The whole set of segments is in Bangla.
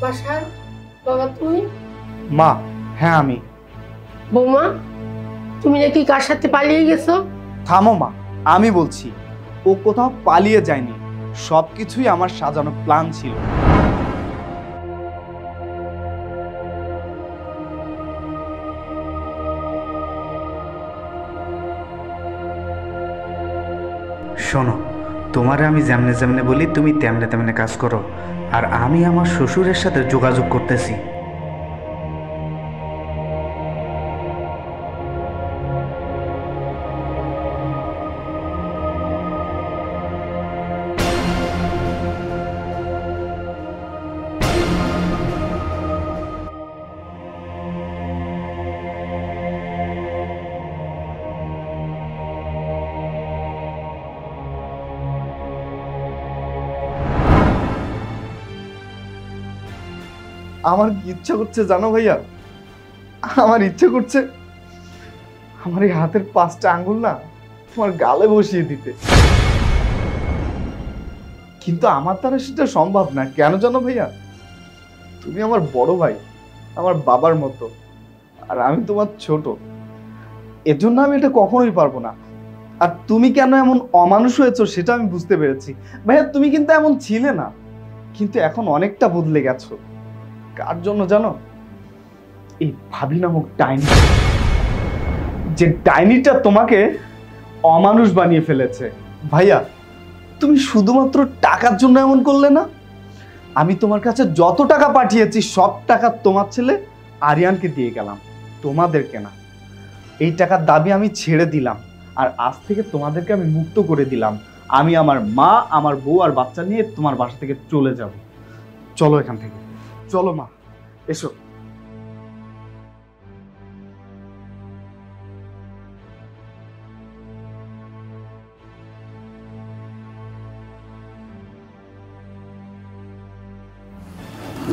বাসার বাবা তুমি? মা, হ্যাঁ আমি। বৌমা, তুমি নাকি কার সাথে পালিয়ে গেছো? থামো মা, আমি বলছি ও কোথাও পালিয়ে যায়নি, সবকিছুই আমার সাজানো প্ল্যান ছিল। শোনো, তোমারে আমি যেমনে যেমনে বলি তুমি তেমনে তেমনে কাজ করো, আর আমি আমার শ্বশুরের সাথে যোগাযোগ করতেছি। আমার কি ইচ্ছা করছে জানো ভাইয়া, আমার ইচ্ছে করছে আমার এই হাতের 5টা আঙ্গুল না তোমার গালে বসিয়ে দিতে, কিন্তু আমার দ্বারা সেটা সম্ভব না। কেন জানো ভাইয়া? তুমি আমার বড় ভাই, আমার বাবার মতো, আর আমি তোমার ছোট, এজন্য আমি এটা কখনোই পারবো না। আর তুমি কেন এমন অমানুষ হয়েছো সেটা আমি বুঝতে পেরেছি ভাইয়া। তুমি কিন্তু এমন ছিলে না, কিন্তু এখন অনেকটা বদলে গেছো। কার জন্য জানো? এই ভাবি নামক ডাইনি, যে ডাইনিটা তোমাকে অমানুষ বানিয়ে ফেলেছে। ভাইয়া, তুমি শুধুমাত্র টাকার জন্য এমন করলে না। আমি তোমার কাছে যত টাকা পাঠিয়েছি সব টাকা তোমার ছেলে আরিয়ানকে দিয়ে গেলাম, তোমাদেরকে না। এই টাকার দাবি আমি ছেড়ে দিলাম, আর আজ থেকে তোমাদেরকে আমি মুক্ত করে দিলাম। আমি আমার মা, আমার বউ আর বাচ্চা নিয়ে তোমার বাসা থেকে চলে যাব। চলো এখান থেকে, চলো মা, এসো।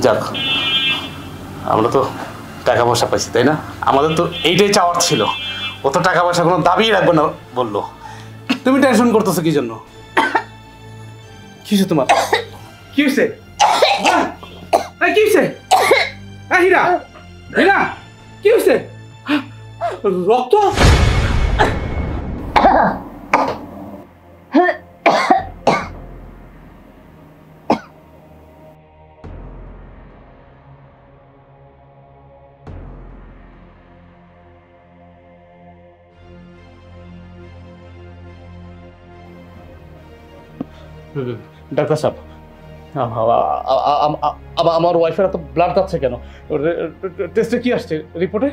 যাক, আমরা তো টাকা পয়সা পাইছি, তাই না? আমাদের তো এইটাই চাওয়ার ছিল। ও তো টাকা পয়সা কোনো দাবি রাখবে না বললো। তুমি টেনশন করতেছো কি জন্য? কি হয়েছে তোমার? কি হয়েছে? কি হয়েছে? হীরা, হীরা, কি হয়েছে? রক্ত? ডাক্তার সাহেব, আমার ওয়াইফের এত ব্লাড যাচ্ছে কেন? টেস্টে কি আসছে রিপোর্টে?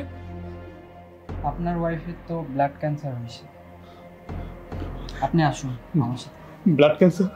আপনার ওয়াইফের তো ব্লাড ক্যান্সার হয়েছে। আপনি আসুন আমার সাথে। Blood cancer?